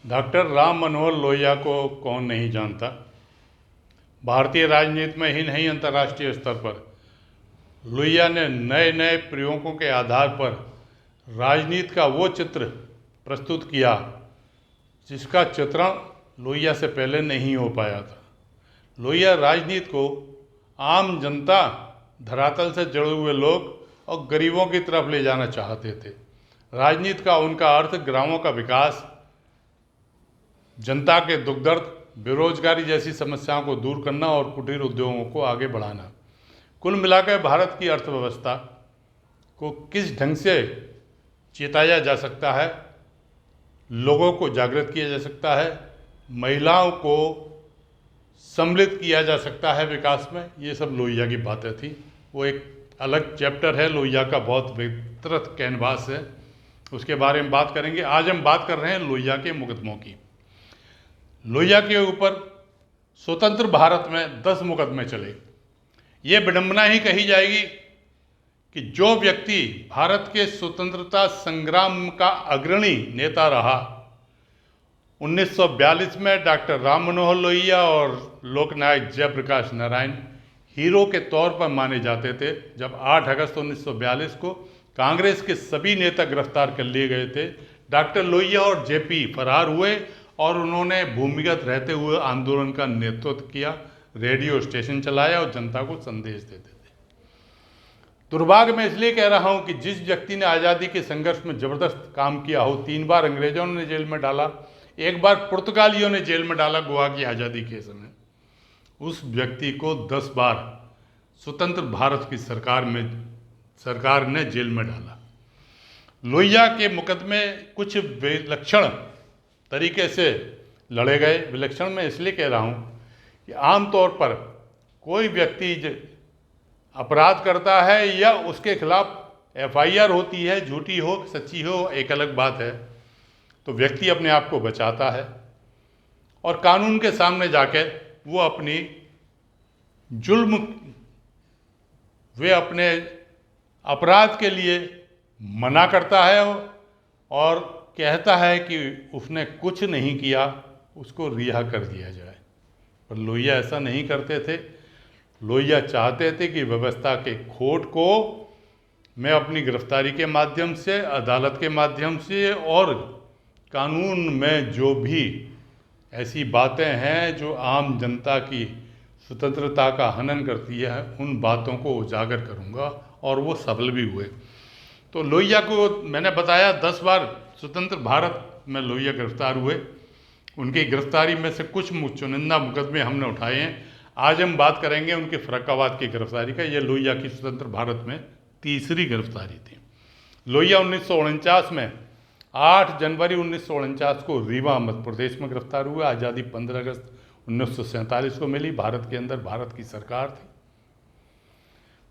Doctor Ram Manohar Lohia को कौन नहीं जानता। भारतीय राजनीति में ही नहीं, अंतर्राष्ट्रीय स्तर पर लोहिया ने नए नए प्रयोगों के आधार पर राजनीति का वो चित्र प्रस्तुत किया जिसका चित्रण लोहिया से पहले नहीं हो पाया था। लोहिया राजनीति को आम जनता, धरातल से जुड़े हुए लोग और गरीबों की तरफ ले जाना चाहते थे। राजनीति का उनका अर्थ ग्रामों का विकास, जनता के दुख दर्द, बेरोजगारी जैसी समस्याओं को दूर करना और कुटीर उद्योगों को आगे बढ़ाना। कुल मिलाकर भारत की अर्थव्यवस्था को किस ढंग से चेताया जा सकता है, लोगों को जागृत किया जा सकता है, महिलाओं को सम्मिलित किया जा सकता है विकास में, ये सब लोहिया की बातें थी। वो एक अलग चैप्टर है, लोहिया का बहुत विस्तृत कैनवास है, उसके बारे में बात करेंगे। आज हम बात कर रहे हैं लोहिया के मुकदमों की। लोहिया के ऊपर स्वतंत्र भारत में 10 मुकदमे चले। ये विडंबना ही कही जाएगी कि जो व्यक्ति भारत के स्वतंत्रता संग्राम का अग्रणी नेता रहा, 1942 में डॉक्टर राम मनोहर लोहिया और लोकनायक जयप्रकाश नारायण हीरो के तौर पर माने जाते थे। जब 8 अगस्त 1942 को कांग्रेस के सभी नेता गिरफ्तार कर लिए गए थे, डॉक्टर लोहिया और जेपी फरार हुए और उन्होंने भूमिगत रहते हुए आंदोलन का नेतृत्व किया, रेडियो स्टेशन चलाया और जनता को संदेश देते थे। दुर्भाग्य मैं इसलिए कह रहा हूं कि जिस व्यक्ति ने आज़ादी के संघर्ष में जबरदस्त काम किया हो, 3 बार अंग्रेजों ने जेल में डाला, 1 बार पुर्तगालियों ने जेल में डाला गोवा की आज़ादी के समय, उस व्यक्ति को 10 बार स्वतंत्र भारत की सरकार ने जेल में डाला। लोहिया के मुकदमे कुछ विलक्षण तरीके से लड़े गए। विलक्षण मैं इसलिए कह रहा हूँ कि आमतौर पर कोई व्यक्ति अपराध करता है या उसके खिलाफ एफआईआर होती है, झूठी हो सच्ची हो एक अलग बात है, तो व्यक्ति अपने आप को बचाता है और कानून के सामने जाकर वो अपनी वे अपने अपराध के लिए मना करता है और कहता है कि उसने कुछ नहीं किया, उसको रिहा कर दिया जाए। पर लोहिया ऐसा नहीं करते थे। लोहिया चाहते थे कि व्यवस्था के खोट को मैं अपनी गिरफ्तारी के माध्यम से, अदालत के माध्यम से और कानून में जो भी ऐसी बातें हैं जो आम जनता की स्वतंत्रता का हनन करती है, उन बातों को उजागर करूंगा, और वो सफल भी हुए। तो लोहिया को मैंने बताया 10 बार स्वतंत्र भारत में लोहिया गिरफ्तार हुए। उनकी गिरफ्तारी में से कुछ चुनिंदा मुकदमे हमने उठाए हैं। आज हम बात करेंगे उनके फर्रुखाबाद की गिरफ्तारी का। यह लोहिया की स्वतंत्र भारत में तीसरी गिरफ्तारी थी। लोहिया 1949 में 8 जनवरी 1949 को रीवा मध्य प्रदेश में गिरफ्तार हुआ। आज़ादी 15 अगस्त 1947 को मिली। भारत के अंदर भारत की सरकार थी।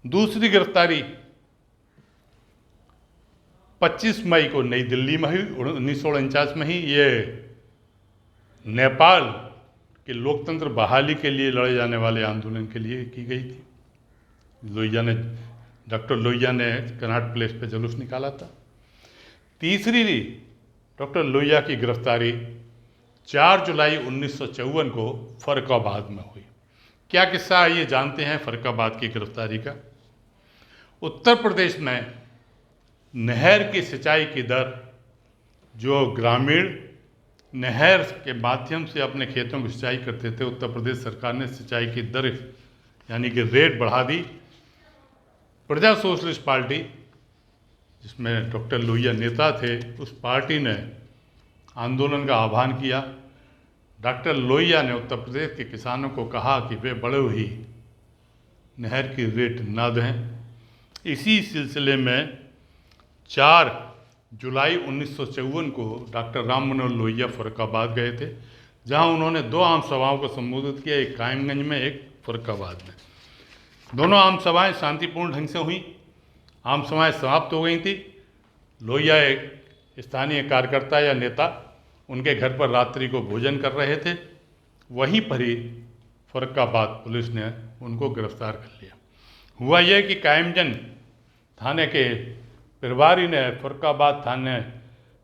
दूसरी गिरफ्तारी 25 मई को नई दिल्ली में हुई 1949 में ही। ये नेपाल के लोकतंत्र बहाली के लिए लड़े जाने वाले आंदोलन के लिए की गई थी। डॉक्टर लोहिया ने कनॉट प्लेस पे जुलूस निकाला था। तीसरी डॉक्टर लोहिया की गिरफ्तारी 4 जुलाई 1954 को फर्रुखाबाद में हुई। क्या किस्सा है ये जानते हैं फर्रुखाबाद की गिरफ्तारी का। उत्तर प्रदेश में नहर की सिंचाई की दर, जो ग्रामीण नहर के माध्यम से अपने खेतों की सिंचाई करते थे, उत्तर प्रदेश सरकार ने सिंचाई की दर यानी कि रेट बढ़ा दी। प्रजा सोशलिस्ट पार्टी, जिसमें डॉक्टर लोहिया नेता थे, उस पार्टी ने आंदोलन का आह्वान किया। डॉक्टर लोहिया ने उत्तर प्रदेश के किसानों को कहा कि वे बड़े ही नहर की रेट ना दें। इसी सिलसिले में 4 जुलाई 1954 को डॉक्टर राम मनोहर लोहिया फर्रुखाबाद गए थे, जहां उन्होंने 2 आम सभाओं को संबोधित किया, एक कायमगंज में, एक फर्रुखाबाद में। दोनों आम सभाएं शांतिपूर्ण ढंग से हुई। आम सभाएं समाप्त हो गई थी। लोहिया एक स्थानीय कार्यकर्ता या नेता उनके घर पर रात्रि को भोजन कर रहे थे। वहीं पर ही फर्रुखाबाद पुलिस ने उनको गिरफ्तार कर लिया। हुआ यह कि कायमगंज थाने के प्रभारी ने फर्रुखाबाद थाने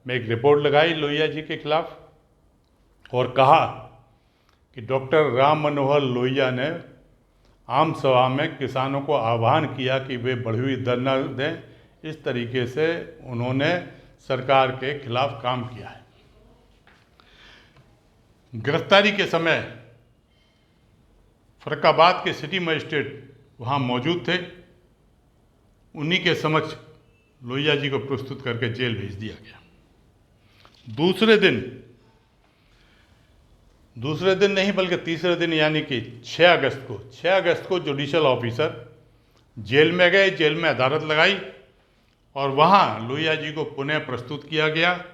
में एक रिपोर्ट लगाई लोहिया जी के खिलाफ और कहा कि डॉक्टर राम मनोहर लोहिया ने आम सभा में किसानों को आह्वान किया कि वे बढ़ी हुई दर न दें। इस तरीके से उन्होंने सरकार के खिलाफ काम किया है। गिरफ्तारी के समय फर्रुखाबाद के सिटी मजिस्ट्रेट वहाँ मौजूद थे। उन्हीं के समक्ष लोहिया जी को प्रस्तुत करके जेल भेज दिया गया। दूसरे दिन नहीं बल्कि तीसरे दिन यानी कि 6 अगस्त को जुडिशल ऑफिसर जेल में गए, जेल में अदालत लगाई और वहाँ लोहिया जी को पुनः प्रस्तुत किया गया।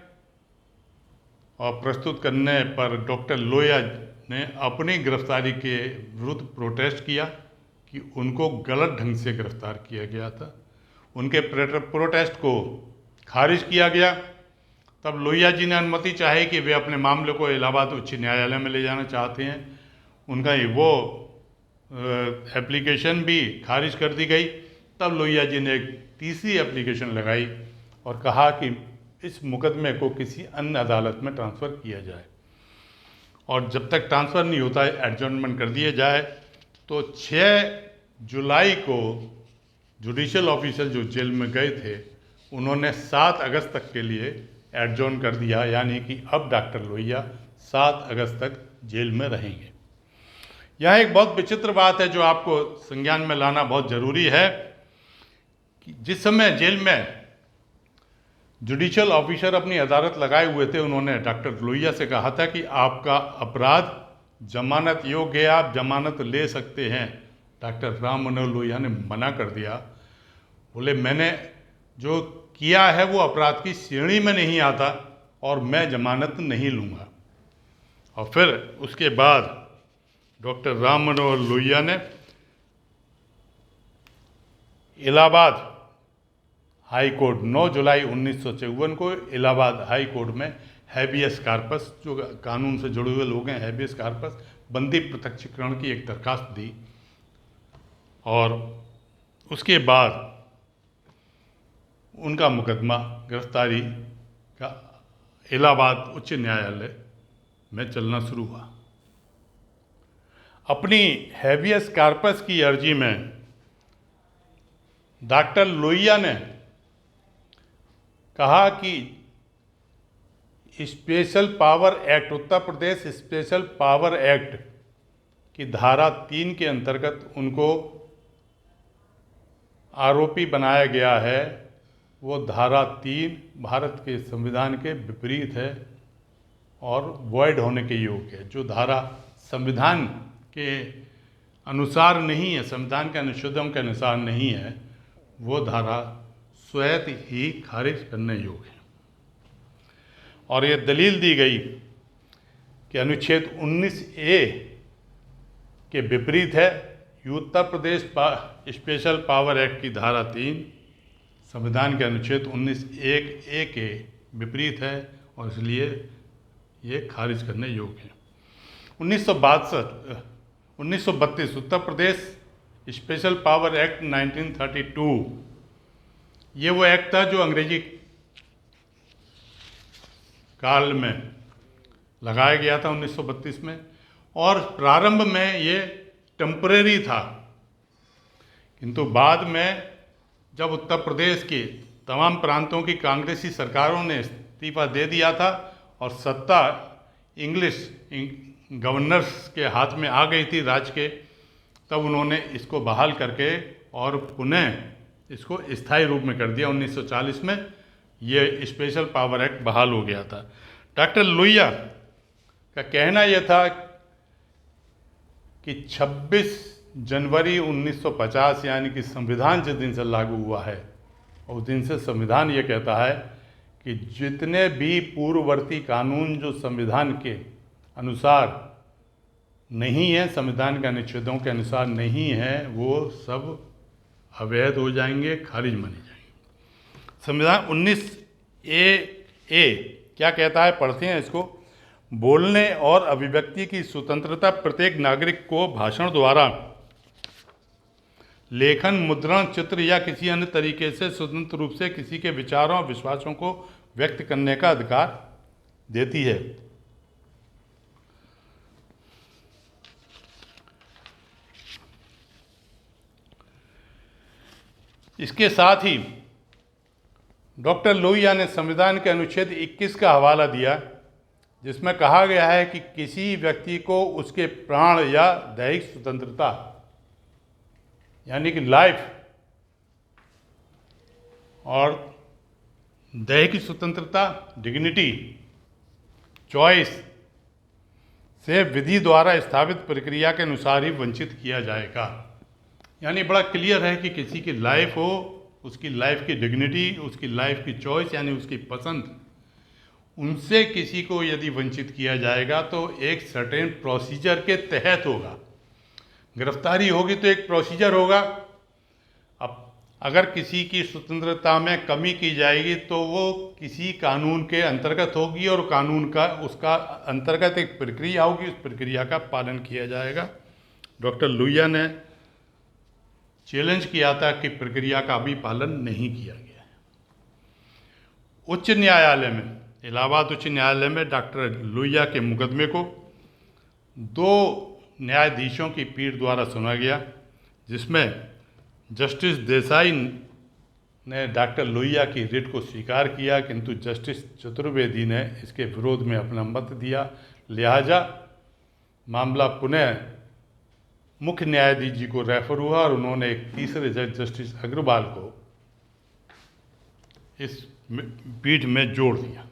और प्रस्तुत करने पर डॉक्टर लोहिया ने अपनी गिरफ्तारी के विरुद्ध प्रोटेस्ट किया कि उनको गलत ढंग से गिरफ्तार किया गया था। उनके प्रोटेस्ट को खारिज किया गया। तब लोहिया जी ने अनुमति चाही कि वे अपने मामले को इलाहाबाद उच्च न्यायालय में ले जाना चाहते हैं। उनका वो एप्लीकेशन भी खारिज कर दी गई। तब लोहिया जी ने एक तीसरी एप्लीकेशन लगाई और कहा कि इस मुकदमे को किसी अन्य अदालत में ट्रांसफ़र किया जाए और जब तक ट्रांसफ़र नहीं होता है एडजॉर्नमेंट कर दिया जाए। तो 6 जुलाई को जुडिशल ऑफिसर जो जेल में गए थे उन्होंने 7 अगस्त तक के लिए एडजॉर्न कर दिया, यानी कि अब डॉक्टर लोहिया 7 अगस्त तक जेल में रहेंगे। यहाँ एक बहुत विचित्र बात है जो आपको संज्ञान में लाना बहुत ज़रूरी है कि जिस समय जेल में जुडिशल ऑफिसर अपनी अदालत लगाए हुए थे, उन्होंने डॉक्टर लोहिया से कहा था कि आपका अपराध जमानत योग्य है, आप जमानत ले सकते हैं। डॉक्टर राम मनोहर लोहिया ने मना कर दिया, बोले मैंने जो किया है वो अपराध की श्रेणी में नहीं आता और मैं जमानत नहीं लूँगा। और फिर उसके बाद डॉक्टर राम मनोहर लोहिया ने इलाहाबाद हाई कोर्ट 9 जुलाई 1954 को इलाहाबाद हाई कोर्ट में हैबियस कार्पस, जो कानून से जुड़े हुए लोग हैं, हैबियस कार्पस बंदी प्रत्यक्षीकरण की एक दरखास्त दी और उसके बाद उनका मुकदमा गिरफ्तारी का इलाहाबाद उच्च न्यायालय में चलना शुरू हुआ। अपनी हैबियस कार्पस की अर्जी में डॉक्टर लोहिया ने कहा कि स्पेशल पावर एक्ट, उत्तर प्रदेश स्पेशल पावर एक्ट की धारा 3 के अंतर्गत उनको आरोपी बनाया गया है। वो धारा 3 भारत के संविधान के विपरीत है और वॉइड होने के योग्य है। जो धारा संविधान के अनुसार नहीं है, संविधान के अनुच्छेदों के अनुसार नहीं है, वो धारा स्वयं ही खारिज करने योग्य है। और ये दलील दी गई कि अनुच्छेद 19A के विपरीत है। उत्तर प्रदेश स्पेशल पावर एक्ट की धारा 3 संविधान के अनुच्छेद 19(1)(a) के विपरीत है और इसलिए ये खारिज करने योग्य है। 1932 उत्तर प्रदेश स्पेशल पावर एक्ट 1932, ये वो एक्ट था जो अंग्रेजी काल में लगाया गया था 1932 में, और प्रारंभ में ये टेम्परेरी था, किंतु बाद में जब उत्तर प्रदेश के तमाम प्रांतों की कांग्रेसी सरकारों ने इस्तीफा दे दिया था और सत्ता इंग्लिश गवर्नर्स के हाथ में आ गई थी राज्य के, तब उन्होंने इसको बहाल करके और पुनः इसको स्थायी रूप में कर दिया। 1940 में ये स्पेशल पावर एक्ट बहाल हो गया था। डॉक्टर लोहिया का कहना यह था कि 26 जनवरी 1950 यानी कि संविधान जिस दिन से लागू हुआ है, उस दिन से संविधान ये कहता है कि जितने भी पूर्ववर्ती कानून जो संविधान के अनुसार नहीं है, संविधान के अनुच्छेदों के अनुसार नहीं है, वो सब अवैध हो जाएंगे, खारिज माने जाएंगे। संविधान 19A क्या कहता है, पढ़ते हैं इसको। बोलने और अभिव्यक्ति की स्वतंत्रता प्रत्येक नागरिक को भाषण द्वारा, लेखन, मुद्रण, चित्र या किसी अन्य तरीके से स्वतंत्र रूप से किसी के विचारों और विश्वासों को व्यक्त करने का अधिकार देती है। इसके साथ ही डॉक्टर लोहिया ने संविधान के अनुच्छेद 21 का हवाला दिया, जिसमें कहा गया है कि किसी व्यक्ति को उसके प्राण या दैहिक स्वतंत्रता यानी कि लाइफ और दैहिक स्वतंत्रता, डिग्निटी, चॉइस से विधि द्वारा स्थापित प्रक्रिया के अनुसार ही वंचित किया जाएगा। यानी बड़ा क्लियर है कि किसी की लाइफ हो, उसकी लाइफ की डिग्निटी, उसकी लाइफ की चॉइस यानी उसकी पसंद, उनसे किसी को यदि वंचित किया जाएगा तो एक सर्टेन प्रोसीजर के तहत होगा। गिरफ्तारी होगी तो एक प्रोसीजर होगा। अब अगर किसी की स्वतंत्रता में कमी की जाएगी तो वो किसी कानून के अंतर्गत होगी और कानून का उसका अंतर्गत एक प्रक्रिया होगी, उस प्रक्रिया का पालन किया जाएगा। डॉक्टर लोहिया ने चैलेंज किया था कि प्रक्रिया का अभी पालन नहीं किया गया है। उच्च न्यायालय में, इलाहाबाद उच्च न्यायालय में डॉक्टर लोहिया के मुकदमे को 2 न्यायाधीशों की पीठ द्वारा सुना गया, जिसमें जस्टिस देसाई ने डॉक्टर लोहिया की रिट को स्वीकार किया, किंतु जस्टिस चतुर्वेदी ने इसके विरोध में अपना मत दिया। लिहाजा मामला पुनः मुख्य न्यायाधीश जी को रेफर हुआ और उन्होंने एक तीसरे जज जस्टिस अग्रवाल को इस पीठ में जोड़ दिया।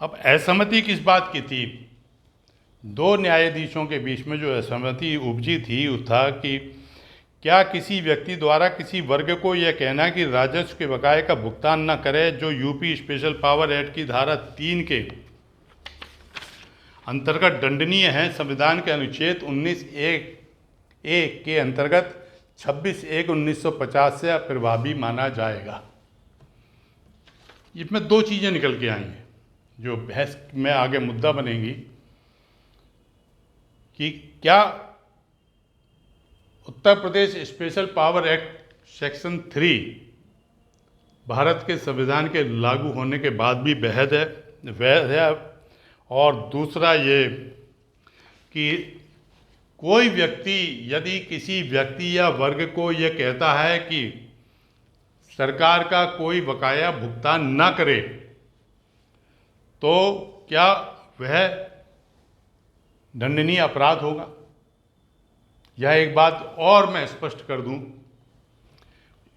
अब असहमति किस बात की थी? 2 न्यायाधीशों के बीच में जो असहमति उपजी थी वो था कि क्या किसी व्यक्ति द्वारा किसी वर्ग को यह कहना कि राजस्व के बकाये का भुगतान न करे, जो यूपी स्पेशल पावर एक्ट की धारा 3 के अंतर्गत दंडनीय है, संविधान के अनुच्छेद 19(1)(a) के अंतर्गत 26/1/1950 से प्रभावी माना जाएगा। इसमें 2 चीज़ें निकल के आई हैं जो बहस में आगे मुद्दा बनेंगी कि क्या Uttar Pradesh special power act section 3 Bharat के संविधान के लागू होने के बाद भी वैध है, और दूसरा ये कि कोई व्यक्ति यदि किसी व्यक्ति या वर्ग को ये कहता है कि सरकार का कोई बकाया भुगतान न करे तो क्या वह दंडनीय अपराध होगा। यह एक बात और मैं स्पष्ट कर दूं,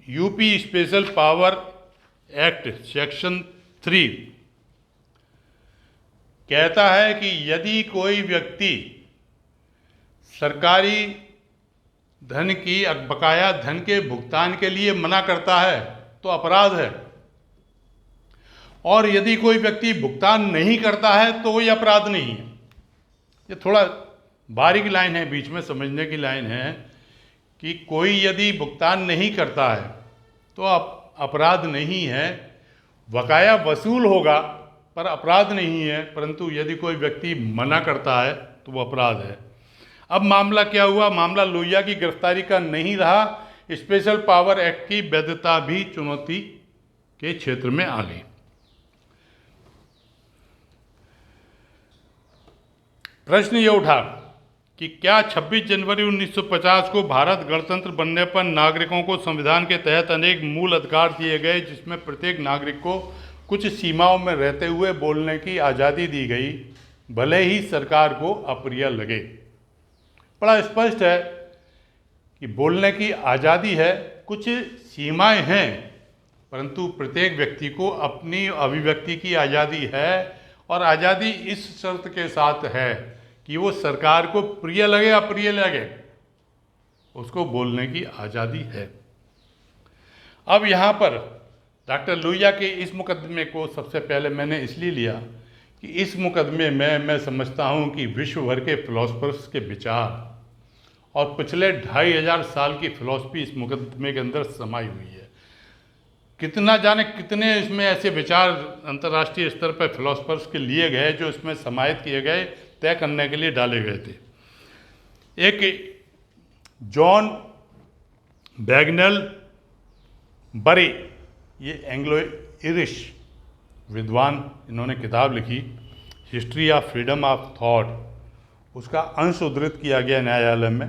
UP special power act section 3 कहता है कि यदि कोई व्यक्ति सरकारी धन की बकाया धन के भुगतान के लिए मना करता है तो अपराध है, और यदि कोई व्यक्ति भुगतान नहीं करता है तो कोई अपराध नहीं है। ये थोड़ा बारीक लाइन है, बीच में समझने की लाइन है कि कोई यदि भुगतान नहीं करता है तो अपराध नहीं है, बकाया वसूल होगा पर अपराध नहीं है, परंतु यदि कोई व्यक्ति मना करता है तो वो अपराध है। अब मामला क्या हुआ? मामला लोहिया की गिरफ्तारी का नहीं रहा, स्पेशल पावर एक्ट की वैधता भी चुनौती के क्षेत्र में आ गई। प्रश्न ये उठा कि क्या 26 जनवरी 1950 को भारत गणतंत्र बनने पर नागरिकों को संविधान के तहत अनेक मूल अधिकार दिए गए, जिसमें प्रत्येक नागरिक को कुछ सीमाओं में रहते हुए बोलने की आज़ादी दी गई, भले ही सरकार को अप्रिय लगे। बड़ा स्पष्ट है कि बोलने की आज़ादी है, कुछ सीमाएं हैं, परंतु प्रत्येक व्यक्ति को अपनी अभिव्यक्ति की आज़ादी है, और आज़ादी इस शर्त के साथ है कि वो सरकार को प्रिय लगे अप्रिय लगे, उसको बोलने की आज़ादी है। अब यहाँ पर डॉक्टर लोहिया के इस मुकदमे को सबसे पहले मैंने इसलिए लिया कि इस मुकदमे में मैं समझता हूँ कि विश्व भर के फिलोसफर्स के विचार और पिछले 2500 साल की फिलॉसफी इस मुकदमे के अंदर समाई हुई है। कितना जाने कितने इसमें ऐसे विचार अंतर्राष्ट्रीय स्तर पर फिलोसफर्स के लिए गए जो इसमें समाहित किए गए, तय करने के लिए डाले गए थे। एक जॉन बैगनेल बरी, ये एंग्लो इरिश विद्वान, इन्होंने किताब लिखी history of freedom of thought, उसका अंश उद्धृत किया गया न्यायालय में।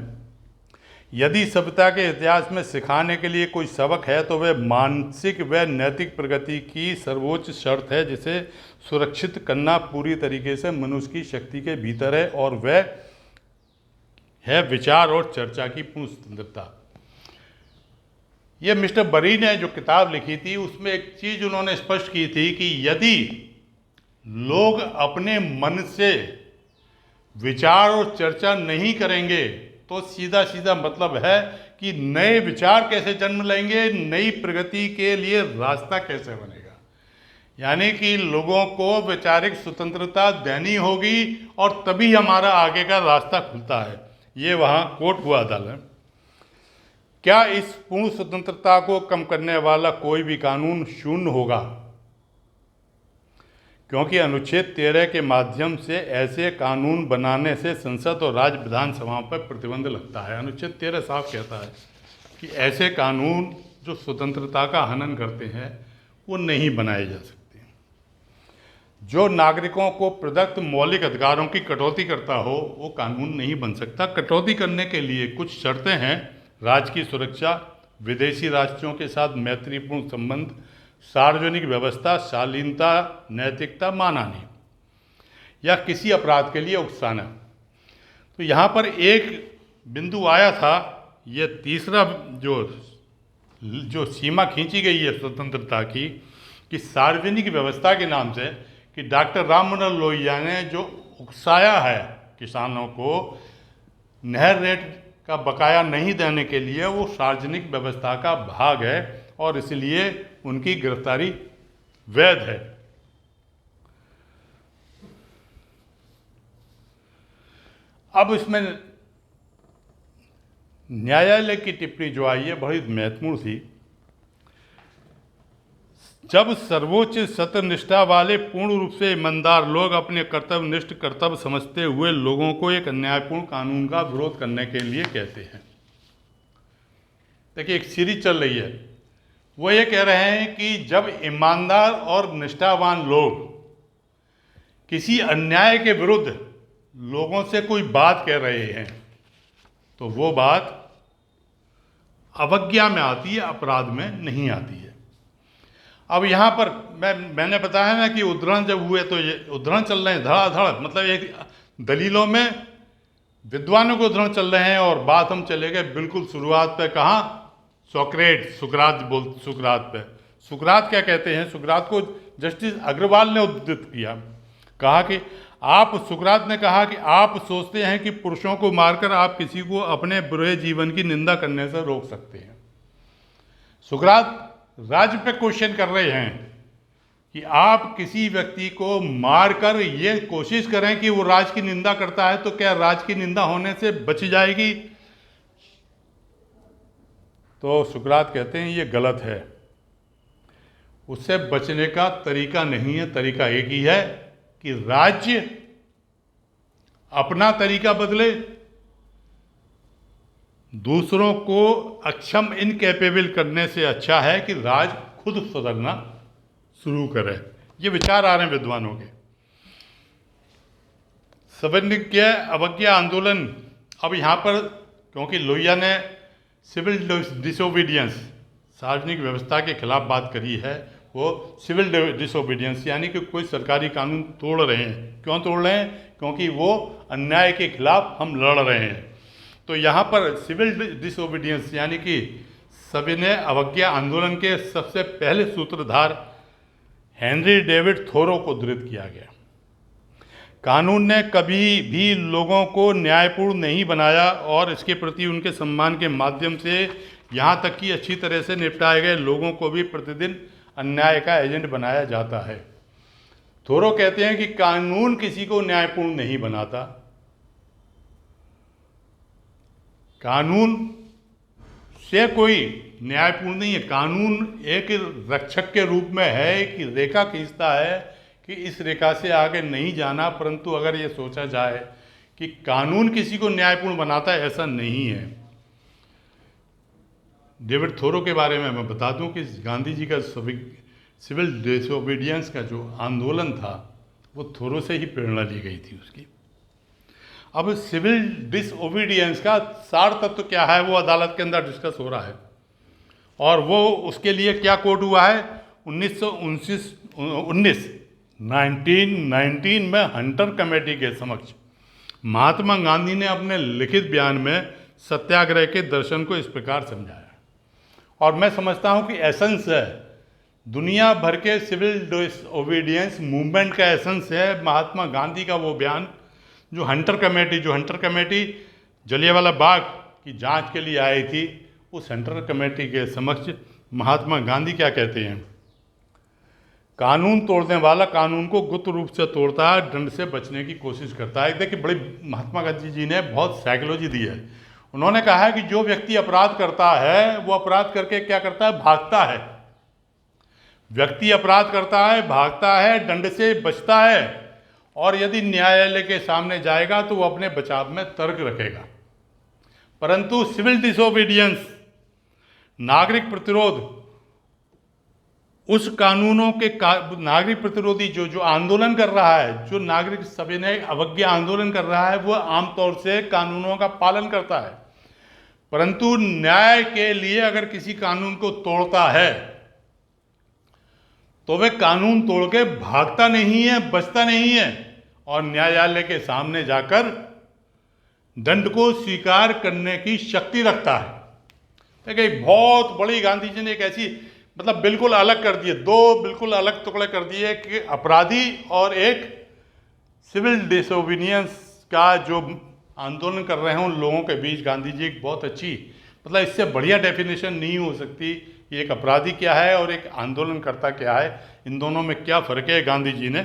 यदि सभ्यता के इतिहास में सिखाने के लिए कोई सबक है तो वह मानसिक व नैतिक प्रगति की सर्वोच्च शर्त है, जिसे सुरक्षित करना पूरी तरीके से मनुष्य की शक्ति के भीतर है, और वह है विचार और चर्चा की पूर्ण स्वतंत्रता। ये मिस्टर बरी ने जो किताब लिखी थी उसमें एक चीज़ उन्होंने स्पष्ट की थी कि यदि लोग अपने मन से विचार और चर्चा नहीं करेंगे तो सीधा सीधा मतलब है कि नए विचार कैसे जन्म लेंगे, नई प्रगति के लिए रास्ता कैसे बनेगा। यानी कि लोगों को वैचारिक स्वतंत्रता देनी होगी और तभी हमारा आगे का रास्ता खुलता है। ये वहाँ कोट हुआ था। क्या इस पूर्ण स्वतंत्रता को कम करने वाला कोई भी कानून शून्य होगा? क्योंकि अनुच्छेद 13 के माध्यम से ऐसे कानून बनाने से संसद और राज्य विधानसभाओं पर प्रतिबंध लगता है। अनुच्छेद 13 साफ कहता है कि ऐसे कानून जो स्वतंत्रता का हनन करते हैं वो नहीं बनाए जा सकते। जो नागरिकों को प्रदत्त मौलिक अधिकारों की कटौती करता हो वो कानून नहीं बन सकता। कटौती करने के लिए कुछ शर्तें हैं: राज्य की सुरक्षा, विदेशी राष्ट्रों के साथ मैत्रीपूर्ण संबंध, सार्वजनिक व्यवस्था, शालीनता, नैतिकता, मानहानि या किसी अपराध के लिए उकसाना। तो यहाँ पर एक बिंदु आया था, ये तीसरा जो सीमा खींची गई है स्वतंत्रता की, कि सार्वजनिक व्यवस्था के नाम से, कि डॉक्टर राम मनोहर लोहिया ने जो उकसाया है किसानों को नहर रेट का बकाया नहीं देने के लिए, वो सार्वजनिक व्यवस्था का भाग है और इसलिए उनकी गिरफ्तारी वैध है। अब इसमें न्यायालय की टिप्पणी जो आई है बड़ी महत्वपूर्ण थी। जब सर्वोच्च सत्यनिष्ठा वाले पूर्ण रूप से ईमानदार लोग अपने कर्तव्यनिष्ठ कर्तव्य समझते हुए लोगों को एक अन्यायपूर्ण कानून का विरोध करने के लिए कहते हैं। देखिए, एक सीरीज चल रही है, वो ये कह रहे हैं कि जब ईमानदार और निष्ठावान लोग किसी अन्याय के विरुद्ध लोगों से कोई बात कह रहे हैं तो वो बात अवज्ञा में आती है, अपराध में नहीं आती है। अब यहाँ पर मैंने बताया ना कि उद्धरण जब हुए तो ये उद्धरण चल रहे हैं धड़ाधड़, मतलब एक दलीलों में विद्वानों को उद्धरण चल रहे हैं और बात हम चले गए बिल्कुल शुरुआत पे। कहाँ? सुकरात पे। सुकरात क्या कहते हैं? सुकरात को जस्टिस अग्रवाल ने उद्धृत किया, कहा कि सुकरात ने कहा कि आप सोचते हैं कि पुरुषों को मारकर आप किसी को अपने बुरे जीवन की निंदा करने से रोक सकते हैं। सुकरात राज्य पे क्वेश्चन कर रहे हैं कि आप किसी व्यक्ति को मारकर ये कोशिश करें कि वो राज की निंदा करता है तो क्या राज की निंदा होने से बच जाएगी? तो सुकरात कहते हैं ये गलत है, उससे बचने का तरीका नहीं है। तरीका एक ही है कि राज्य अपना तरीका बदले, दूसरों को अक्षम इनकैपेबल करने से अच्छा है कि राज खुद सुधरना शुरू करे। ये विचार आ रहे हैं विद्वानों के। सविनय अवज्ञा आंदोलन, अब यहाँ पर क्योंकि लोहिया ने सिविल डिसोबीडियंस, सार्वजनिक व्यवस्था के खिलाफ बात करी है, वो सिविल डिसोबीडियंस यानी कि कोई सरकारी कानून तोड़ रहे हैं। क्यों तोड़ रहे हैं? क्योंकि वो अन्याय के खिलाफ हम लड़ रहे हैं। तो यहाँ पर सिविल डिसोबीडियंस यानी कि सविनय अवज्ञा आंदोलन के सबसे पहले सूत्रधार हेनरी डेविड थोरो को उद्धृत किया गया। कानून ने कभी भी लोगों को न्यायपूर्ण नहीं बनाया और इसके प्रति उनके सम्मान के माध्यम से यहाँ तक कि अच्छी तरह से निपटाए गए लोगों को भी प्रतिदिन अन्याय का एजेंट बनाया जाता है। थोरो कहते हैं कि कानून किसी को न्यायपूर्ण नहीं बनाता, कानून से कोई न्यायपूर्ण नहीं है। कानून एक रक्षक के रूप में है कि रेखा खींचता है कि इस रेखा से आगे नहीं जाना, परंतु अगर ये सोचा जाए कि कानून किसी को न्यायपूर्ण बनाता है, ऐसा नहीं है। डेविड थोरो के बारे में मैं बता दूं कि गांधी जी का सिविल डिसोबीडियंस का जो आंदोलन था वो थोरो से ही प्रेरणा ली गई थी उसकी। अब सिविल डिसओबीडियंस का सार तत्व क्या है वो अदालत के अंदर डिस्कस हो रहा है, और वो उसके लिए क्या कोड हुआ है 1919 में हंटर कमेटी के समक्ष महात्मा गांधी ने अपने लिखित बयान में सत्याग्रह के दर्शन को इस प्रकार समझाया। और मैं समझता हूँ कि एसेंस है दुनिया भर के सिविल डिसओबीडियंस मूवमेंट का एसेंस है महात्मा गांधी का वो बयान जो हंटर कमेटी जलियांवाला बाग की जांच के लिए आई थी, उस हंटर कमेटी के समक्ष महात्मा गांधी क्या कहते हैं, कानून तोड़ने वाला कानून को गुप्त रूप से तोड़ता है, दंड से बचने की कोशिश करता है। देखिए बड़ी महात्मा गांधी जी ने बहुत साइकोलॉजी दी है। उन्होंने कहा है कि जो व्यक्ति अपराध करता है वो अपराध करके क्या करता है, भागता है। व्यक्ति अपराध करता है, भागता है, दंड से बचता है, और यदि न्यायालय के सामने जाएगा तो वो अपने बचाव में तर्क रखेगा। परंतु सिविल डिसोबीडियंस, नागरिक प्रतिरोध, उस कानूनों के नागरिक प्रतिरोधी जो आंदोलन कर रहा है, जो नागरिक सविनय अवज्ञा आंदोलन कर रहा है, वो आमतौर से कानूनों का पालन करता है। परंतु न्याय के लिए अगर किसी कानून को तोड़ता है तो वे कानून तोड़ के भागता नहीं है, बचता नहीं है, और न्यायालय के सामने जाकर दंड को स्वीकार करने की शक्ति रखता है। देखिए बहुत बड़ी गांधी जी ने एक ऐसी मतलब बिल्कुल अलग कर दिए, दो बिल्कुल अलग टुकड़े कर दिए कि अपराधी और एक सिविल डिसोबीडियंस का जो आंदोलन कर रहे हैं उन लोगों के बीच गांधी जी एक बहुत अच्छी मतलब इससे बढ़िया डेफिनेशन नहीं हो सकती कि एक अपराधी क्या है और एक आंदोलनकर्ता क्या है, इन दोनों में क्या फ़र्क है, गांधी जी ने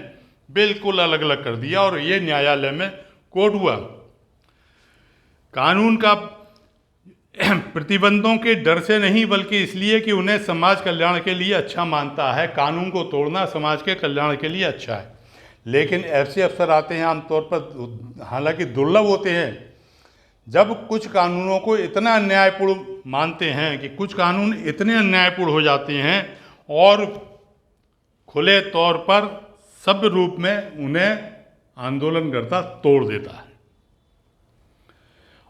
बिल्कुल अलग अलग कर दिया और ये न्यायालय में कोर्ट हुआ। कानून का प्रतिबंधों के डर से नहीं बल्कि इसलिए कि उन्हें समाज कल्याण के लिए अच्छा मानता है। कानून को तोड़ना समाज के कल्याण के लिए अच्छा है, लेकिन ऐसे अवसर आते हैं आमतौर पर, हालांकि दुर्लभ होते हैं, जब कुछ कानूनों को इतना अन्यायपूर्ण मानते हैं कि कुछ कानून इतने अन्यायपूर्ण हो जाते हैं और खुले तौर पर सभ्य रूप में उन्हें आंदोलनकर्ता तोड़ देता है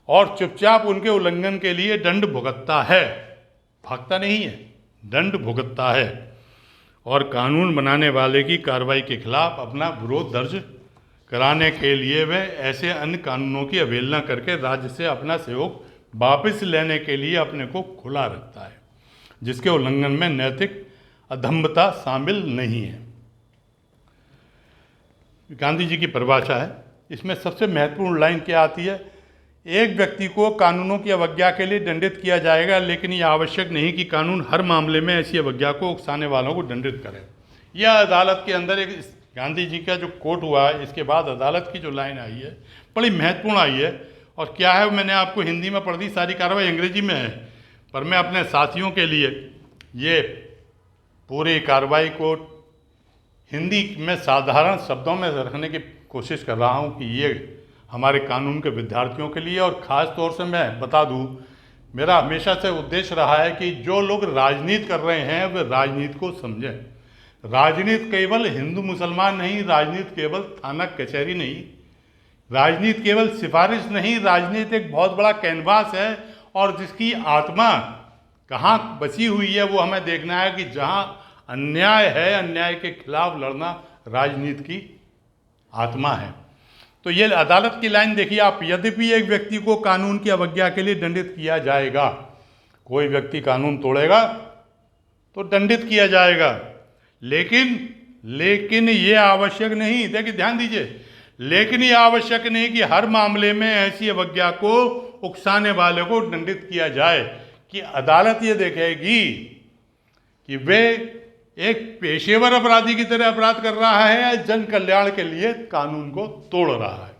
और चुपचाप उनके उल्लंघन के लिए दंड भुगतता है, भागता नहीं है, दंड भुगतता है, और कानून बनाने वाले की कार्रवाई के खिलाफ अपना विरोध दर्ज कराने के लिए वे ऐसे अन्य कानूनों की अवहेलना करके राज्य से अपना सहयोग वापस लेने के लिए अपने को खुला रखता है, जिसके उल्लंघन में नैतिक अधम्मता शामिल नहीं है। गांधी जी की परिभाषा है, इसमें सबसे महत्वपूर्ण लाइन क्या आती है, एक व्यक्ति को कानूनों की अवज्ञा के लिए दंडित किया जाएगा, लेकिन यह आवश्यक नहीं कि कानून हर मामले में ऐसी अवज्ञा को उकसाने वालों को दंडित करे। यह अदालत के अंदर एक गांधी जी का जो कोर्ट हुआ है, इसके बाद अदालत की जो लाइन आई है बड़ी महत्वपूर्ण आई है। और क्या है, मैंने आपको हिंदी में पढ़ दी, सारी कार्रवाई अंग्रेजी में है, पर मैं अपने साथियों के लिए ये पूरी कार्रवाई को हिंदी में साधारण शब्दों में रखने की कोशिश कर रहा हूँ कि ये हमारे कानून के विद्यार्थियों के लिए, और ख़ास तौर से मैं बता दूँ, मेरा हमेशा से उद्देश्य रहा है कि जो लोग राजनीति कर रहे हैं वे राजनीति को समझें। राजनीति केवल हिंदू मुसलमान नहीं, राजनीति केवल थाना कचहरी नहीं, राजनीति केवल सिफारिश नहीं, राजनीति एक बहुत बड़ा कैनवास है, और जिसकी आत्मा कहाँ बसी हुई है वो हमें देखना है कि जहाँ अन्याय है, अन्याय के खिलाफ लड़ना राजनीति की आत्मा है। तो ये अदालत की लाइन देखिए आप, यद्यपि एक व्यक्ति को कानून की अवज्ञा के लिए दंडित किया जाएगा, कोई व्यक्ति कानून तोड़ेगा तो दंडित किया जाएगा, लेकिन ये आवश्यक नहीं, देखिए ध्यान दीजिए, लेकिन ये आवश्यक नहीं कि हर मामले में ऐसी अवज्ञा को उकसाने वाले को दंडित किया जाए, कि अदालत ये देखेगी कि वे एक पेशेवर अपराधी की तरह अपराध कर रहा है या जन कल्याण के लिए कानून को तोड़ रहा है।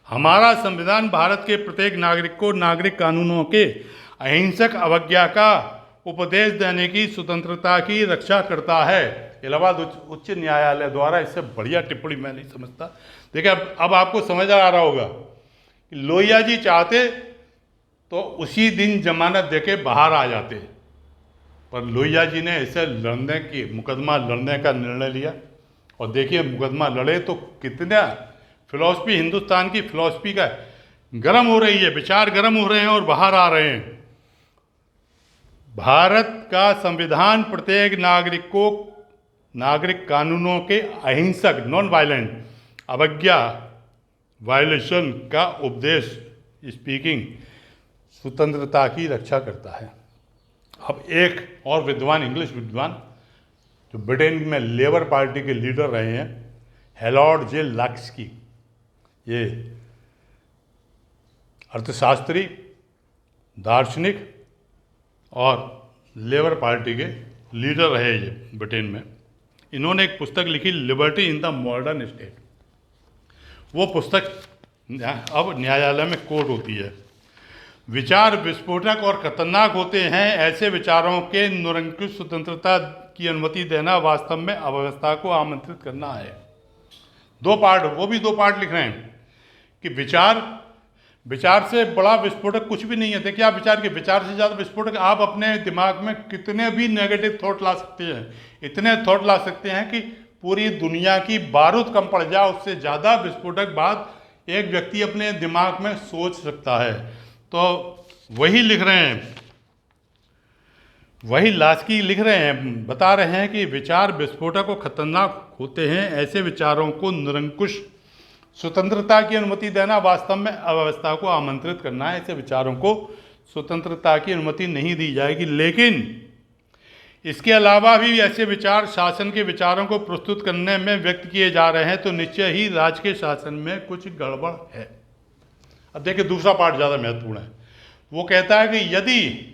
हमारा संविधान भारत के प्रत्येक नागरिक को नागरिक कानूनों के अहिंसक अवज्ञा का उपदेश देने की स्वतंत्रता की रक्षा करता है। इलाहाबाद उच्च न्यायालय द्वारा इससे बढ़िया टिप्पणी मैं नहीं समझता। देखिए अब आपको समझ आ रहा होगा कि लोहिया जी चाहते तो उसी दिन जमानत देके बाहर आ जाते, पर लोहिया जी ने ऐसे लड़ने की मुकदमा लड़ने का निर्णय लिया, और देखिए मुकदमा लड़े तो कितना फिलॉसफी, हिंदुस्तान की फिलॉसफी का गर्म हो रही है, विचार गर्म हो रहे हैं और बाहर आ रहे हैं। भारत का संविधान प्रत्येक नागरिक कानूनों के अहिंसक, नॉन वायलेंट अवज्ञा, वायलेशन का उपदेश, स्पीकिंग, स्वतंत्रता की रक्षा करता है। अब एक और विद्वान, इंग्लिश विद्वान, जो ब्रिटेन में लेबर पार्टी के लीडर रहे हैं, हैरोल्ड जे लास्की, ये अर्थशास्त्री, दार्शनिक और लेबर पार्टी के लीडर रहे ये ब्रिटेन में। इन्होंने एक पुस्तक लिखी, liberty in the modern state. वो पुस्तक अब न्यायालय में कोर्ट होती है। विचार विस्फोटक और खतरनाक होते हैं, ऐसे विचारों के निरंकुश स्वतंत्रता की अनुमति देना वास्तव में अव्यवस्था को आमंत्रित करना है। 2 पार्ट, वो भी 2 पार्ट लिख रहे हैं कि विचार से बड़ा विस्फोटक कुछ भी नहीं है। देखिए, आप विचार से ज़्यादा विस्फोटक आप अपने दिमाग में कितने भी नेगेटिव थॉट ला सकते हैं, इतने थॉट ला सकते हैं कि पूरी दुनिया की बारूद कम पड़ जाए, उससे ज़्यादा विस्फोटक बात एक व्यक्ति अपने दिमाग में सोच सकता है। तो वही लिख रहे हैं, वही लास्की लिख रहे हैं, बता रहे हैं कि विचार विस्फोटक और खतरनाक होते हैं, ऐसे विचारों को निरंकुश स्वतंत्रता की अनुमति देना वास्तव में अव्यवस्था को आमंत्रित करना है। ऐसे विचारों को स्वतंत्रता की अनुमति नहीं दी जाएगी, लेकिन इसके अलावा भी ऐसे विचार शासन के विचारों को प्रस्तुत करने में व्यक्त किए जा रहे हैं, तो निश्चय ही राज्य के शासन में कुछ गड़बड़ है। अब देखिए, दूसरा पार्ट ज़्यादा महत्वपूर्ण है। वो कहता है कि यदि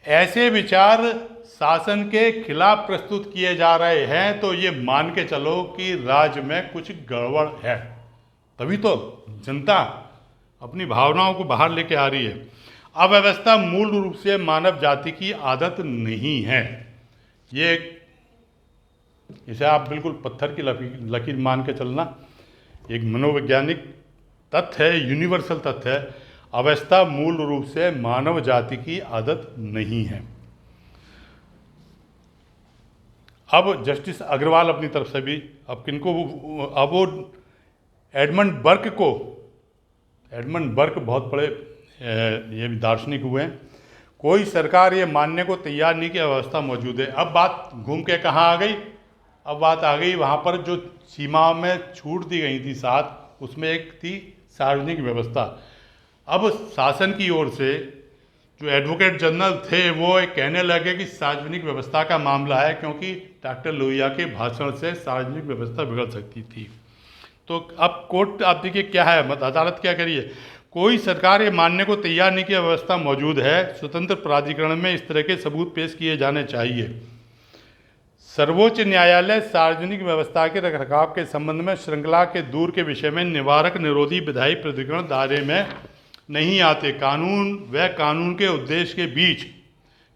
ऐसे विचार शासन के खिलाफ प्रस्तुत किए जा रहे हैं तो ये मान के चलो कि राज्य में कुछ गड़बड़ है, तभी तो जनता अपनी भावनाओं को बाहर लेके आ रही है। अव्यवस्था मूल रूप से मानव जाति की आदत नहीं है। ये इसे आप बिल्कुल पत्थर की लकीर मान के चलना, एक मनोवैज्ञानिक तथ्य है, यूनिवर्सल तथ्य है। अवस्था मूल रूप से मानव जाति की आदत नहीं है। अब जस्टिस अग्रवाल अपनी तरफ से भी, अब किनको, अब वो एडमंड बर्क बहुत बड़े ये भी दार्शनिक हुए हैं। कोई सरकार ये मानने को तैयार नहीं कि अव्यवस्था मौजूद है। अब बात घूम के कहाँ आ गई? अब बात आ गई वहाँ पर जो सीमा में छूट दी गई थी 7, उसमें एक थी सार्वजनिक व्यवस्था। अब शासन की ओर से जो एडवोकेट जनरल थे वो एक कहने लगे कि सार्वजनिक व्यवस्था का मामला है, क्योंकि डॉक्टर लोहिया के भाषण से सार्वजनिक व्यवस्था बिगड़ सकती थी। तो अब कोर्ट, आप देखिए क्या है, अदालत क्या करिए, कोई सरकार ये मानने को तैयार नहीं कि व्यवस्था मौजूद है। स्वतंत्र प्राधिकरण में इस तरह के सबूत पेश किए जाने चाहिए। सर्वोच्च न्यायालय सार्वजनिक व्यवस्था के रखरखाव के संबंध में श्रृंखला के दूर के विषय में निवारक निरोधी विधायी प्राधिकरण दायरे में नहीं आते। कानून व कानून के उद्देश्य के बीच,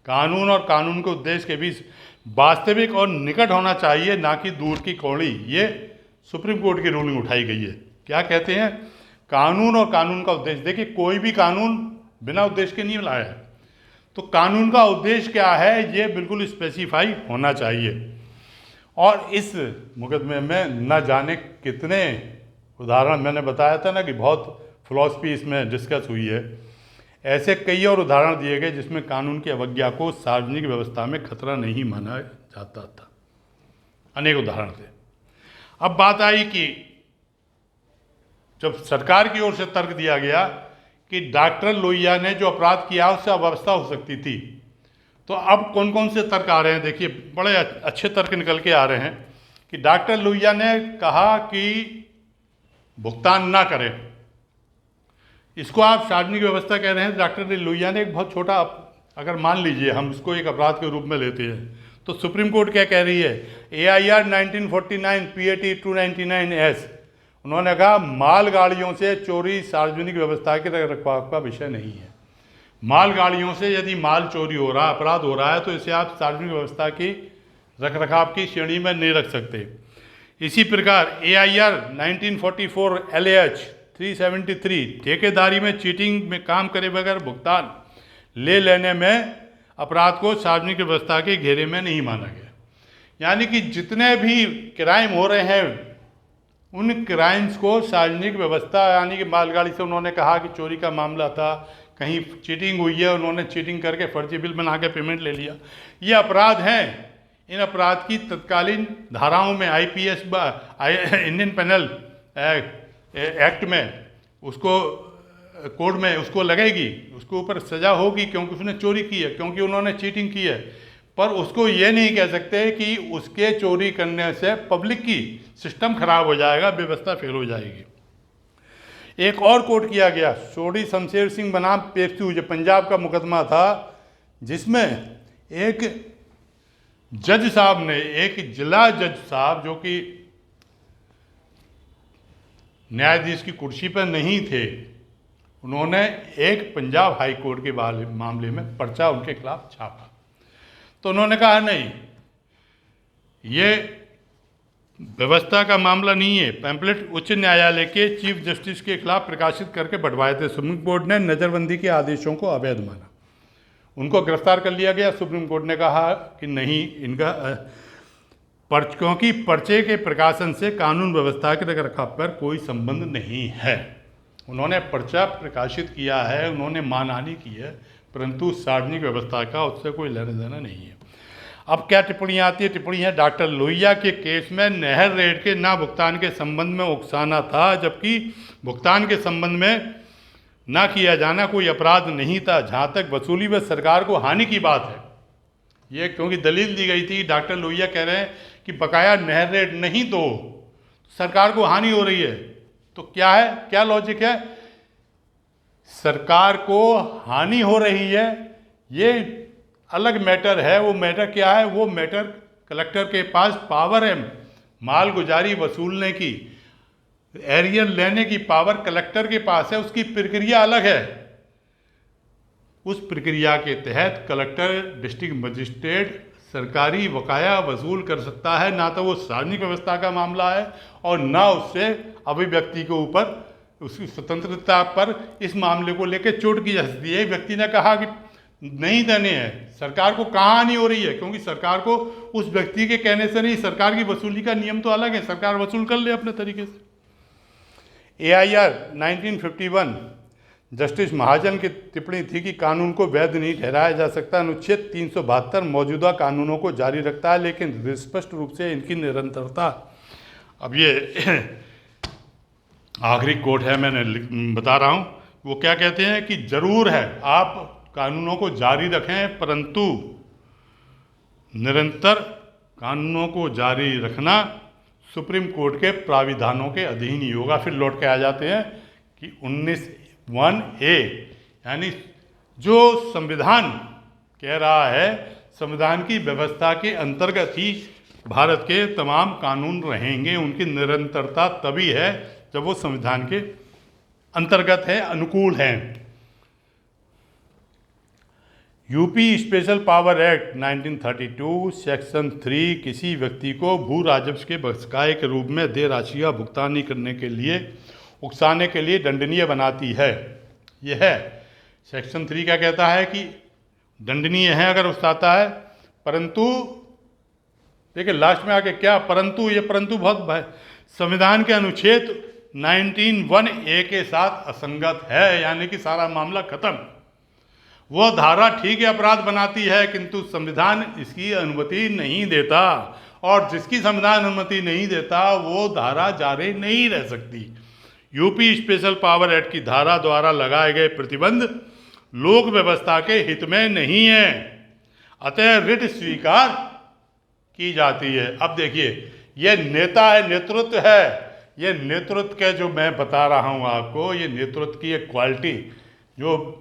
कानून और कानून के उद्देश्य के बीच वास्तविक और निकट होना चाहिए, ना कि दूर की कौड़ी। ये सुप्रीम कोर्ट की रूलिंग उठाई गई है। क्या कहते हैं? कानून और कानून का उद्देश्य। देखिए, कोई भी कानून बिना उद्देश्य के नहीं लाया है, तो कानून का उद्देश्य क्या है ये बिल्कुल स्पेसिफाई होना चाहिए। और इस मुकदमे में न जाने कितने उदाहरण, मैंने बताया था ना कि बहुत फिलॉसफी इसमें डिस्कस हुई है, ऐसे कई और उदाहरण दिए गए जिसमें कानून की अवज्ञा को सार्वजनिक व्यवस्था में खतरा नहीं माना जाता था। अनेक उदाहरण थे। अब बात आई कि जब सरकार की ओर से तर्क दिया गया कि डॉक्टर लोहिया ने जो अपराध किया उससे अव्यवस्था हो सकती थी, तो अब कौन कौन से तर्क आ रहे हैं? देखिए, बड़े अच्छे तर्क निकल के आ रहे हैं कि डॉक्टर लोहिया ने कहा कि भुगतान ना करें। इसको आप सार्वजनिक व्यवस्था कह रहे हैं। डॉक्टर लोहिया ने एक बहुत छोटा, अगर मान लीजिए हम इसको एक अपराध के रूप में लेते हैं, तो सुप्रीम कोर्ट क्या कह रही है? AIR 1949 PAT 299S, उन्होंने कहा मालगाड़ियों से चोरी सार्वजनिक व्यवस्था के रखरखाव का विषय नहीं है। मालगाड़ियों से यदि माल चोरी हो रहा है, अपराध हो रहा है, तो इसे आप सार्वजनिक व्यवस्था की रखरखाव की श्रेणी में नहीं रख सकते। इसी प्रकार AIR 1944 LAH 373, ठेकेदारी में चीटिंग में काम करे बगैर भुगतान ले लेने में अपराध को सार्वजनिक व्यवस्था के घेरे में नहीं माना गया। यानी कि जितने भी क्राइम हो रहे हैं उन क्राइम्स को सार्वजनिक व्यवस्था यानी कि मालगाड़ी से उन्होंने कहा कि चोरी का मामला था, कहीं चीटिंग हुई है, उन्होंने चीटिंग करके फर्जी बिल बना के पेमेंट ले लिया, ये अपराध हैं। इन अपराध की तत्कालीन धाराओं में आईपीएस इंडियन पेनल एक्ट में उसको कोड में उसको लगेगी, उसके ऊपर सजा होगी क्योंकि उसने चोरी की है, क्योंकि उन्होंने चीटिंग की है। पर उसको ये नहीं कह सकते कि उसके चोरी करने से पब्लिक की सिस्टम खराब हो जाएगा, व्यवस्था फेल हो जाएगी। एक और कोर्ट किया गया, सोढ़ी शमशेर सिंह बनाम पेप्सू, जो पंजाब का मुकदमा था, जिसमें एक जज साहब ने, एक जिला जज साहब जो कि न्यायाधीश की कुर्सी पर नहीं थे, उन्होंने एक पंजाब हाई कोर्ट के मामले में पर्चा उनके खिलाफ छापा। तो उन्होंने कहा नहीं, ये व्यवस्था का मामला नहीं है। पैम्पलेट उच्च न्यायालय के चीफ जस्टिस के खिलाफ प्रकाशित करके बढ़वाए थे। सुप्रीम कोर्ट ने नज़रबंदी के आदेशों को अवैध माना, उनको गिरफ्तार कर लिया गया। सुप्रीम कोर्ट ने कहा कि नहीं, इनका क्योंकि पर्चे के प्रकाशन से कानून व्यवस्था के रखरखाव पर कोई संबंध नहीं है। उन्होंने पर्चा प्रकाशित किया है, उन्होंने मानहानि की है, परंतु सार्वजनिक व्यवस्था का उससे कोई लेना देना नहीं है। अब क्या टिप्पणियाँ आती है? टिप्पणी है, डॉक्टर लोहिया के केस में नहर रेट के ना भुगतान के संबंध में उकसाना था, जबकि भुगतान के संबंध में ना किया जाना कोई अपराध नहीं था। जहाँ तक वसूली व सरकार को हानि की बात है, ये क्योंकि दलील दी गई थी, डॉक्टर लोहिया कह रहे हैं कि बकाया नहर रेट नहीं दो, सरकार को हानि हो रही है। तो क्या है, क्या लॉजिक है? सरकार को हानि हो रही है, ये अलग मैटर है। वो मैटर क्या है? वो मैटर कलेक्टर के पास पावर है मालगुजारी वसूलने की, एरियर लेने की पावर कलेक्टर के पास है, उसकी प्रक्रिया अलग है। उस प्रक्रिया के तहत कलेक्टर, डिस्ट्रिक्ट मजिस्ट्रेट सरकारी बकाया वसूल कर सकता है। ना तो वो सार्वजनिक व्यवस्था का मामला है और ना उससे अभिव्यक्ति के ऊपर, उसकी स्वतंत्रता पर इस मामले को लेकर चोट की जा सकती है। व्यक्ति ने कहा कि नहीं देने हैं, सरकार को कहाँ हानि हो रही है? क्योंकि सरकार को उस व्यक्ति के कहने से नहीं, सरकार की वसूली का नियम तो अलग है, सरकार वसूल कर ले अपने तरीके से। AIR 1951 जस्टिस महाजन की टिप्पणी थी कि कानून को वैध नहीं ठहराया जा सकता। अनुच्छेद 372 मौजूदा कानूनों को जारी रखता है, लेकिन स्पष्ट रूप से इनकी निरंतरता, अब ये आखिरी कोट है, मैंने बता रहा हूँ, वो क्या कहते हैं कि जरूर है आप कानूनों को जारी रखें, परंतु निरंतर कानूनों को जारी रखना सुप्रीम कोर्ट के प्राविधानों के अधीन ही होगा। फिर लौट के आ जाते हैं कि 19(1)A, यानी जो संविधान कह रहा है, संविधान की व्यवस्था के अंतर्गत ही भारत के तमाम कानून रहेंगे। उनकी निरंतरता तभी है जब वो संविधान के अंतर्गत है, अनुकूल हैं। UP special power act 1932 section 3 किसी व्यक्ति को भू राजस्व के बकाये के रूप में देय राशि का भुगतान नहीं करने के लिए उकसाने के लिए दंडनीय बनाती है। यह है सेक्शन 3 क्या कहता है कि दंडनीय है अगर उकसाता है, परंतु देखिए लास्ट में आके क्या, परंतु, ये परंतु बहुत संविधान के अनुच्छेद 19(1)A के साथ असंगत है, यानी कि सारा मामला खत्म। वो धारा ठीक है अपराध बनाती है, किंतु संविधान इसकी अनुमति नहीं देता, और जिसकी संविधान अनुमति नहीं देता वो धारा जारी नहीं रह सकती। यूपी स्पेशल पावर एक्ट की धारा द्वारा लगाए गए प्रतिबंध लोक व्यवस्था के हित में नहीं है, अतः रिट स्वीकार की जाती है। अब देखिए, ये नेता है, नेतृत्व है, ये नेतृत्व के जो मैं बता रहा हूँ आपको, ये नेतृत्व की एक क्वालिटी जो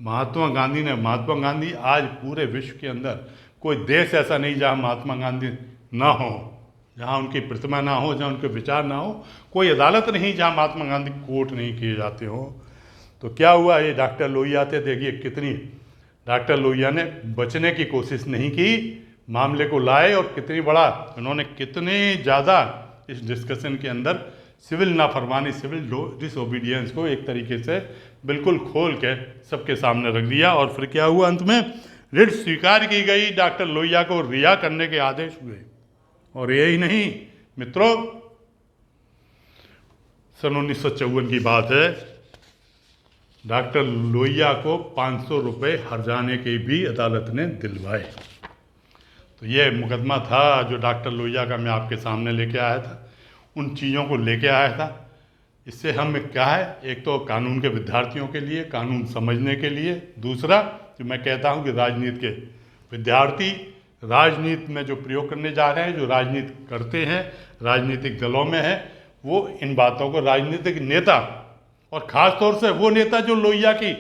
महात्मा गांधी आज पूरे विश्व के अंदर कोई देश ऐसा नहीं जहाँ महात्मा गांधी ना हो, जहाँ उनकी प्रतिमा ना हो, जहाँ उनके विचार ना हो, कोई अदालत नहीं जहाँ महात्मा गांधी कोर्ट नहीं किए जाते हो। तो क्या हुआ, ये डॉक्टर लोहिया थे, देखिए कितनी डॉक्टर लोहिया ने बचने की कोशिश नहीं की, मामले को लाए, और कितनी बड़ा उन्होंने, कितने ज़्यादा इस डिस्कशन के अंदर सिविल नाफरमानी, सिविल डिसओबीडियंस को एक तरीके से बिल्कुल खोल के सबके सामने रख दिया। और फिर क्या हुआ, अंत में रिट स्वीकार की गई, डॉक्टर लोहिया को रिहा करने के आदेश हुए। और यही नहीं मित्रों, सन 1954 की बात है। डॉक्टर लोहिया को 500 रुपये हर्जाने के भी अदालत ने दिलवाए। तो ये मुकदमा था जो डॉक्टर लोहिया का मैं आपके सामने लेके आया था, उन चीज़ों को लेके आया था। इससे हम क्या है, एक तो कानून के विद्यार्थियों के लिए कानून समझने के लिए, दूसरा जो मैं कहता हूँ कि राजनीति के विद्यार्थी राजनीति में जो प्रयोग करने जा रहे हैं, जो राजनीति करते हैं, राजनीतिक दलों में हैं, वो इन बातों को, राजनीतिक नेता और ख़ास तौर से वो नेता जो लोहिया की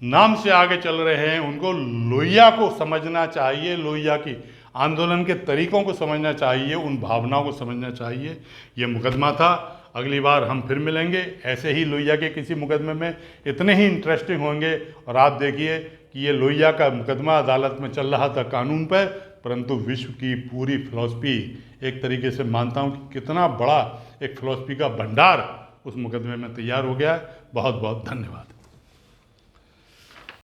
नाम से आगे चल रहे हैं, उनको लोहिया को समझना चाहिए, लोहिया की आंदोलन के तरीकों को समझना चाहिए, उन भावनाओं को समझना चाहिए। ये मुकदमा था। अगली बार हम फिर मिलेंगे, ऐसे ही लोहिया के किसी मुकदमे में इतने ही इंटरेस्टिंग होंगे। और आप देखिए कि ये लोहिया का मुकदमा अदालत में चल रहा था कानून पर, परंतु विश्व की पूरी फिलॉसफी, एक तरीके से मानता हूँ कि कितना बड़ा एक फिलॉसफी का भंडार उस मुकदमे में तैयार हो गया। बहुत बहुत धन्यवाद।